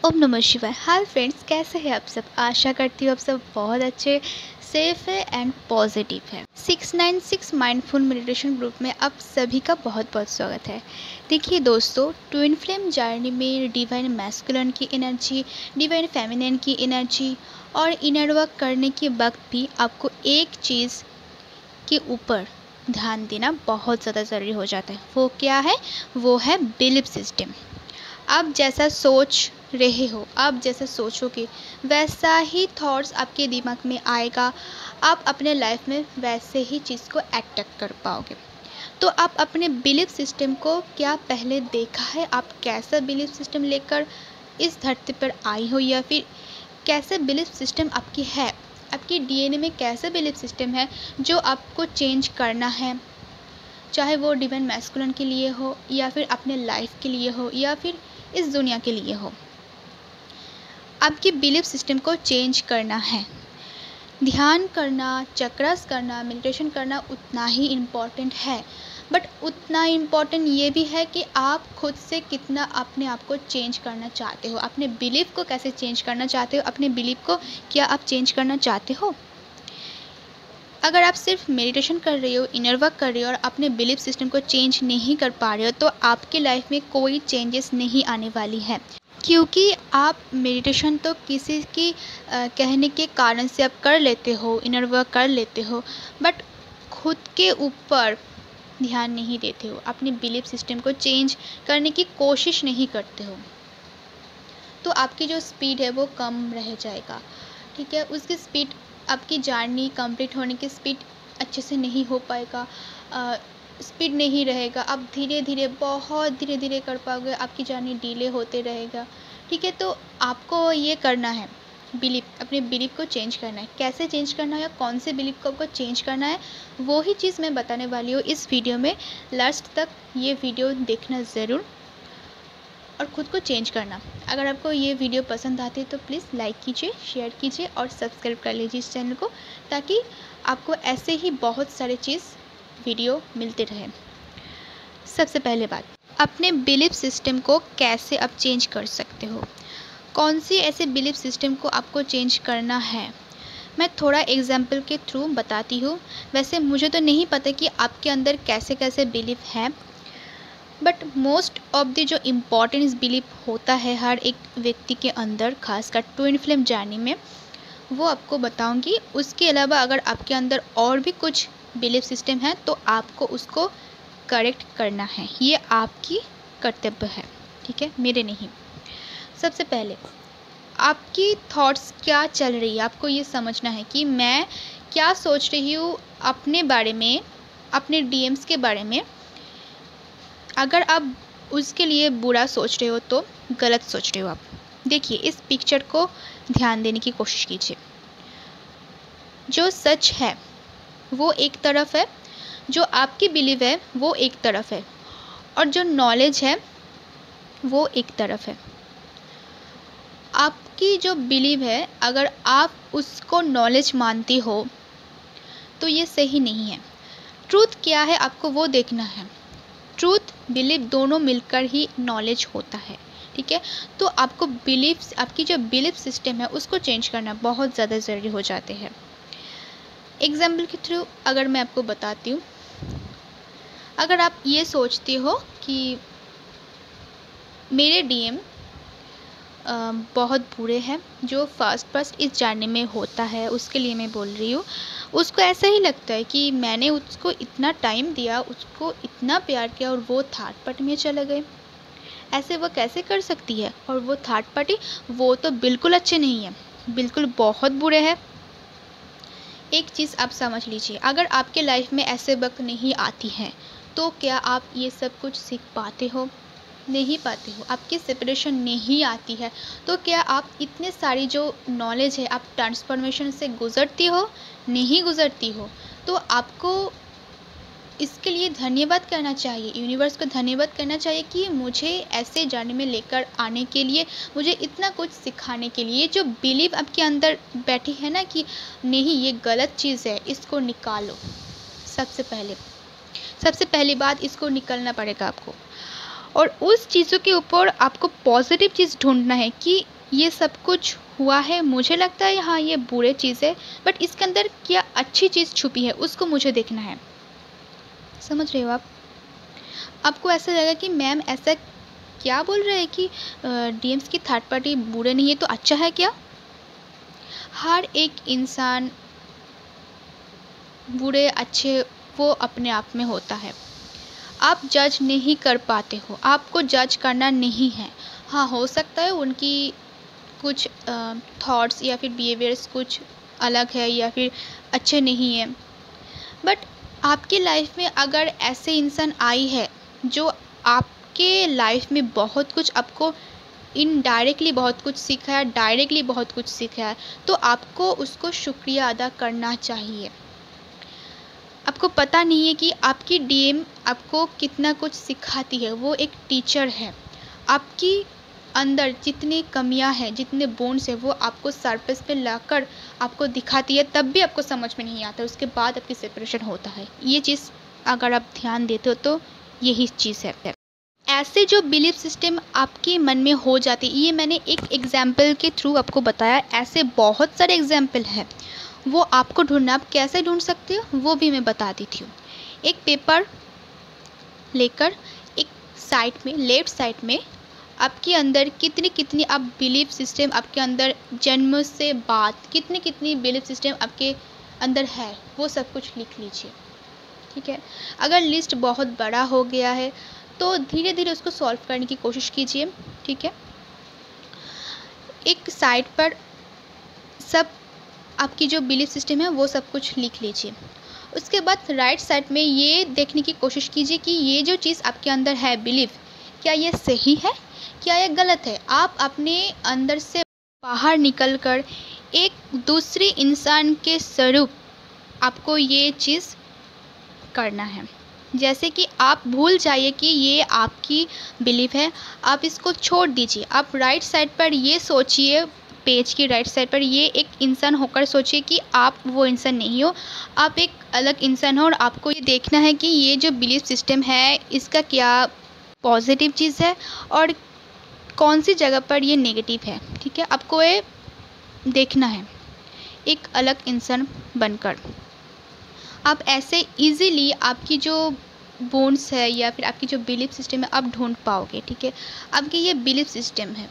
ओम नमः शिवाय। Hi friends, कैसे हैं आप सब। आशा करती हूँ आप सब बहुत अच्छे, सेफ है एंड पॉजिटिव है। 696 माइंडफुल मेडिटेशन ग्रुप में आप सभी का बहुत बहुत स्वागत है। देखिए दोस्तों, ट्विन फ्लेम जर्नी में डिवाइन मैस्कुलिन की एनर्जी, डिवाइन फेमिनिन की एनर्जी और इनर वर्क करने के वक्त भी आपको एक चीज़ के ऊपर ध्यान देना बहुत ज़्यादा ज़रूरी हो जाता है। वो क्या है? वो है बिलीफ सिस्टम। आप जैसा सोच रहे हो, आप जैसा सोचोगे वैसा ही थॉट्स आपके दिमाग में आएगा। आप अपने लाइफ में वैसे ही चीज़ को अट्रैक्ट कर पाओगे। तो आप अपने बिलीफ सिस्टम को क्या पहले देखा है? आप कैसा बिलीफ सिस्टम लेकर इस धरती पर आई हो, या फिर कैसे बिलीफ सिस्टम आपकी है? आपकी डीएनए में कैसा बिलीफ सिस्टम है जो आपको चेंज करना है? चाहे वो डिवाइन मैस्कुलिन के लिए हो, या फिर अपने लाइफ के लिए हो, या फिर इस दुनिया के लिए हो। आपकी बिलीफ सिस्टम को चेंज करना है। ध्यान करना, चक्रास करना, मेडिटेशन करना उतना ही इम्पॉर्टेंट है, बट उतना इम्पॉर्टेंट ये भी है कि आप खुद से कितना अपने आप को चेंज करना चाहते हो। अपने बिलीफ को कैसे चेंज करना चाहते हो? अपने बिलीफ को क्या आप चेंज करना चाहते हो? अगर आप सिर्फ मेडिटेशन कर रहे हो, इनर वर्क कर रहे हो और अपने बिलीफ सिस्टम को चेंज नहीं कर पा रहे हो, तो आपकी लाइफ में कोई चेंजेस नहीं आने वाली है। क्योंकि आप मेडिटेशन तो किसी की कहने के कारण से आप कर लेते हो, इनर वर्क कर लेते हो, बट खुद के ऊपर ध्यान नहीं देते हो, अपने बिलीफ सिस्टम को चेंज करने की कोशिश नहीं करते हो, तो आपकी जो स्पीड है वो कम रह जाएगा। ठीक है, उसकी स्पीड, आपकी जर्नी कंप्लीट होने की स्पीड अच्छे से नहीं हो पाएगा, स्पीड नहीं रहेगा। आप धीरे धीरे, बहुत धीरे धीरे कर पाओगे, आपकी जर्नी डिले होते रहेगा। ठीक है, तो आपको ये करना है, अपने बिलीफ को चेंज करना है। कैसे चेंज करना है या कौन से बिलीफ को आपको चेंज करना है, वो ही चीज़ मैं बताने वाली हूँ इस वीडियो में। लास्ट तक ये वीडियो देखना ज़रूर और ख़ुद को चेंज करना। अगर आपको ये वीडियो पसंद आती है तो प्लीज़ लाइक कीजिए, शेयर कीजिए और सब्सक्राइब कर लीजिए इस चैनल को, ताकि आपको ऐसे ही बहुत सारे चीज़ वीडियो मिलते रहे। सबसे पहले बात, अपने बिलीफ सिस्टम को कैसे आप चेंज कर सकते हो? कौन सी ऐसे बिलीफ सिस्टम को आपको चेंज करना है, मैं थोड़ा एग्जाम्पल के थ्रू बताती हूँ। वैसे मुझे तो नहीं पता कि आपके अंदर कैसे कैसे बिलीफ है, बट मोस्ट ऑफ द जो इम्पोर्टेंस बिलीफ होता है हर एक व्यक्ति के अंदर, खासकर ट्विन फ्लेम जर्नी में, वो आपको बताऊंगी। उसके अलावा अगर आपके अंदर और भी कुछ बिलीफ सिस्टम है तो आपको उसको करेक्ट करना है, ये आपकी कर्तव्य है। ठीक है, मेरे नहीं। सबसे पहले आपकी थॉट्स क्या चल रही है, आपको ये समझना है कि मैं क्या सोच रही हूँ अपने बारे में, अपने डीएम्स के बारे में। अगर आप उसके लिए बुरा सोच रहे हो तो गलत सोच रहे हो आप। देखिए, इस पिक्चर को ध्यान देने की कोशिश कीजिए। जो सच है वो एक तरफ है, जो आपकी बिलीव है वो एक तरफ है, और जो नॉलेज है वो एक तरफ है। आपकी जो बिलीव है, अगर आप उसको नॉलेज मानती हो तो ये सही नहीं है। ट्रूथ क्या है आपको वो देखना है। ट्रूथ, बिलीफ दोनों मिलकर ही नॉलेज होता है। ठीक है, तो आपको बिलीफ, आपकी जो बिलीफ सिस्टम है उसको चेंज करना बहुत ज़्यादा ज़रूरी हो जाते हैं। एग्जाम्पल के थ्रू अगर मैं आपको बताती हूँ, अगर आप ये सोचते हो कि मेरे डीएम बहुत बुरे हैं, जो फर्स्ट इस जर्नी में होता है उसके लिए मैं बोल रही हूँ। उसको ऐसा ही लगता है कि मैंने उसको इतना टाइम दिया, उसको इतना प्यार किया, और वो थर्ड पार्टी में चले गए। ऐसे वो कैसे कर सकती है? और वो थर्ड पार्टी, वो तो बिल्कुल अच्छे नहीं है, बिल्कुल बहुत बुरे हैं। एक चीज़ आप समझ लीजिए, अगर आपके लाइफ में ऐसे वक्त नहीं आती हैं तो क्या आप ये सब कुछ सीख पाते हो? नहीं पाते हो। आपकी सेपरेशन नहीं आती है तो क्या आप इतने सारी जो नॉलेज है, आप ट्रांसफॉर्मेशन से गुज़रती हो? नहीं गुज़रती हो। तो आपको इसके लिए धन्यवाद करना चाहिए, यूनिवर्स को धन्यवाद करना चाहिए कि मुझे ऐसे जर्नी में लेकर आने के लिए, मुझे इतना कुछ सिखाने के लिए। जो बिलीव आपके अंदर बैठी है ना कि नहीं ये गलत चीज़ है, इसको निकालो। सबसे पहली बात, इसको निकालना पड़ेगा आपको। और उस चीज़ों के ऊपर आपको पॉजिटिव चीज़ ढूंढना है कि ये सब कुछ हुआ है, मुझे लगता है हाँ ये बुरे चीज़ है, बट इसके अंदर क्या अच्छी चीज़ छुपी है उसको मुझे देखना है। समझ रहे हो आप? आपको ऐसा लगेगा कि मैम ऐसा क्या बोल रहे हैं कि डीएम्स की थर्ड पार्टी बुरे नहीं है तो अच्छा है क्या? हर एक इंसान बुरे अच्छे वो अपने आप में होता है। आप जज नहीं कर पाते हो, आपको जज करना नहीं है। हाँ, हो सकता है उनकी कुछ थॉट्स या फिर बिहेवियर्स कुछ अलग है या फिर अच्छे नहीं हैं, बट आपकी लाइफ में अगर ऐसे इंसान आई है जो आपके लाइफ में बहुत कुछ आपको इनडायरेक्टली बहुत कुछ सिखाया, डायरेक्टली बहुत कुछ सिखाया, तो आपको उसको शुक्रिया अदा करना चाहिए। आपको पता नहीं है कि आपकी डीएम आपको कितना कुछ सिखाती है, वो एक टीचर है। आपकी अंदर जितनी कमियां हैं, जितने बोन्स हैं, वो आपको सरफेस पे लाकर आपको दिखाती है, तब भी आपको समझ में नहीं आता, उसके बाद आपकी सेपरेशन होता है। ये चीज़ अगर आप ध्यान देते हो तो यही चीज़ है। ऐसे जो बिलीफ सिस्टम आपके मन में हो जाते, ये मैंने एक एग्जाम्पल के थ्रू आपको बताया, ऐसे बहुत सारे एग्जाम्पल हैं, वो आपको ढूंढना, आप कैसे ढूंढ सकते हो वो भी मैं बता देती हूँ। एक पेपर लेकर एक साइड में, लेफ्ट साइड में आपके अंदर कितनी कितनी आप बिलीफ सिस्टम आपके अंदर जन्म से बाद कितनी कितनी बिलीफ सिस्टम आपके अंदर है, वो सब कुछ लिख लीजिए। ठीक है, अगर लिस्ट बहुत बड़ा हो गया है तो धीरे धीरे उसको सॉल्व करने की कोशिश कीजिए। ठीक है, एक साइड पर सब आपकी जो बिलीफ सिस्टम है वो सब कुछ लिख लीजिए। उसके बाद राइट साइड में ये देखने की कोशिश कीजिए कि ये जो चीज़ आपके अंदर है बिलीफ, क्या ये सही है, क्या ये गलत है। आप अपने अंदर से बाहर निकलकर एक दूसरे इंसान के स्वरूप आपको ये चीज़ करना है। जैसे कि आप भूल जाइए कि ये आपकी बिलीफ है, आप इसको छोड़ दीजिए। आप राइट साइड पर ये सोचिए, पेज की राइट साइड पर ये एक इंसान होकर सोचिए कि आप वो इंसान नहीं हो, आप एक अलग इंसान हो, और आपको ये देखना है कि ये जो बिलीफ सिस्टम है इसका क्या पॉजिटिव चीज़ है और कौन सी जगह पर ये नेगेटिव है। ठीक है, आपको ये देखना है एक अलग इंसान बनकर। आप ऐसे इजीली आपकी जो बोन्स है या फिर आपकी जो बिलीफ सिस्टम है आप ढूंढ पाओगे। ठीक है, आपकी ये बिलीफ सिस्टम है,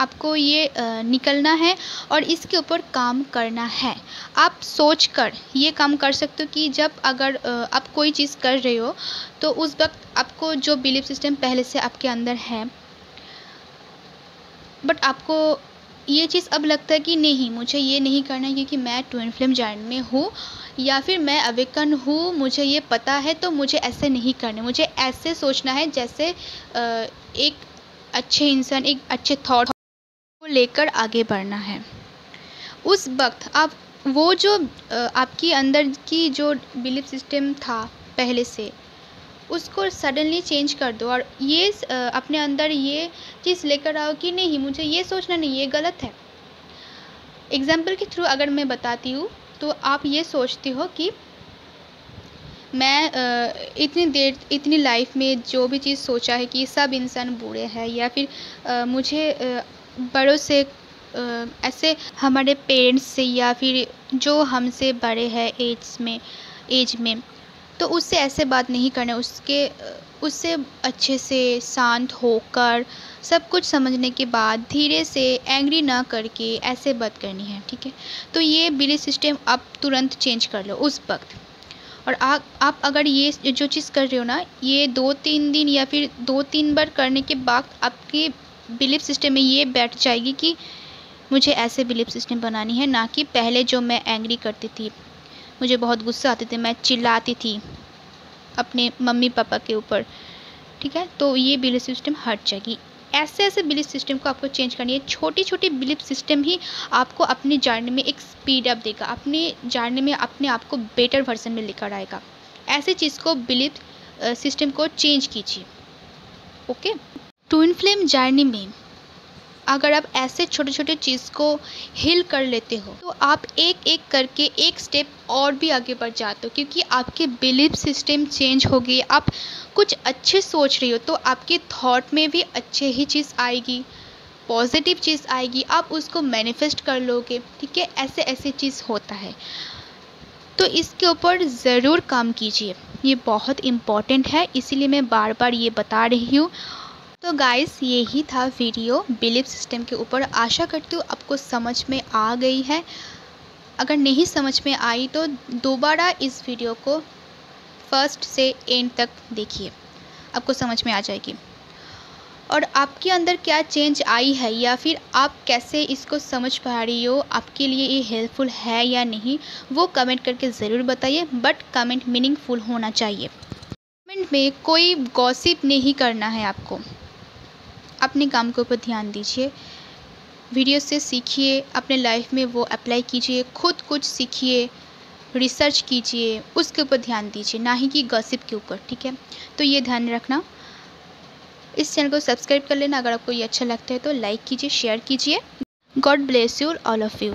आपको ये निकलना है और इसके ऊपर काम करना है। आप सोचकर ये काम कर सकते हो कि जब अगर आप कोई चीज़ कर रहे हो तो उस वक्त आपको जो बिलीफ सिस्टम पहले से आपके अंदर है, बट आपको ये चीज़ अब लगता है कि नहीं, मुझे ये नहीं करना है क्योंकि मैं ट्विन फ्लेम जर्नी में हूँ या फिर मैं अवेकन हूँ, मुझे ये पता है, तो मुझे ऐसे नहीं करने, मुझे ऐसे सोचना है जैसे एक अच्छे इंसान एक अच्छे थॉट को लेकर आगे बढ़ना है। उस वक्त आप वो जो आपकी अंदर की जो बिलीफ सिस्टम था पहले से, उसको सडनली चेंज कर दो और ये अपने अंदर ये चीज़ लेकर आओ कि नहीं, मुझे ये सोचना नहीं, ये गलत है। एग्जाम्पल के थ्रू अगर मैं बताती हूँ तो आप ये सोचते हो कि मैं इतनी देर इतनी लाइफ में जो भी चीज़ सोचा है कि सब इंसान बुरे हैं, या फिर मुझे बड़ों से ऐसे हमारे पेरेंट्स से या फिर जो हमसे बड़े हैं एज में, तो उससे ऐसे बात नहीं करना, उससे अच्छे से शांत होकर सब कुछ समझने के बाद धीरे से एंग्री ना करके ऐसे बात करनी है। ठीक है, तो ये बिलीफ सिस्टम आप तुरंत चेंज कर लो उस वक्त। और आप अगर ये जो चीज़ कर रहे हो ना, ये 2-3 दिन या फिर 2-3 बार करने के बाद आपके बिलीफ सिस्टम में ये बैठ जाएगी कि मुझे ऐसे बिलीफ सिस्टम बनानी है, ना कि पहले जो मैं एंग्री करती थी, मुझे बहुत गुस्सा आते थे, मैं चिल्लाती थी अपने मम्मी पापा के ऊपर। ठीक है, तो ये बिलीफ सिस्टम हट जाएगी। ऐसे ऐसे बिलीफ सिस्टम को आपको चेंज करनी है। छोटी छोटी बिलीफ सिस्टम ही आपको अपनी जर्नी में एक स्पीड अप देगा, अपनी जर्नी में अपने आप को बेटर वर्जन में लेकर आएगा। ऐसे चीज़ को बिलीफ सिस्टम को चेंज कीजिए। ओके, ट्विन फ्लेम जर्नी में अगर आप ऐसे छोटे छोटे चीज़ को हील कर लेते हो तो आप एक एक करके एक स्टेप और भी आगे बढ़ जाते हो, क्योंकि आपके बिलीफ सिस्टम चेंज हो गई। आप कुछ अच्छे सोच रही हो तो आपके थॉट में भी अच्छे ही चीज़ आएगी, पॉजिटिव चीज़ आएगी, आप उसको मैनिफेस्ट कर लोगे। ठीक है, ऐसे ऐसे चीज़ होता है, तो इसके ऊपर ज़रूर काम कीजिए, ये बहुत इम्पॉर्टेंट है, इसीलिए मैं बार बार ये बता रही हूँ। तो गाइस, यही था वीडियो बिलीफ सिस्टम के ऊपर। आशा करती हूँ आपको समझ में आ गई है। अगर नहीं समझ में आई तो दोबारा इस वीडियो को फर्स्ट से एंड तक देखिए, आपको समझ में आ जाएगी। और आपके अंदर क्या चेंज आई है या फिर आप कैसे इसको समझ पा रही हो, आपके लिए ये हेल्पफुल है या नहीं, वो कमेंट करके ज़रूर बताइए। बट कमेंट मीनिंगफुल होना चाहिए। कमेंट में कोई गॉसिप नहीं करना है आपको। अपने काम के ऊपर ध्यान दीजिए, वीडियो से सीखिए, अपने लाइफ में वो अप्लाई कीजिए, खुद कुछ सीखिए, रिसर्च कीजिए, उसके ऊपर ध्यान दीजिए, ना ही कि गॉसिप के ऊपर। ठीक है, तो ये ध्यान रखना। इस चैनल को सब्सक्राइब कर लेना। अगर आपको ये अच्छा लगता है तो लाइक कीजिए, शेयर कीजिए। God bless you all of you.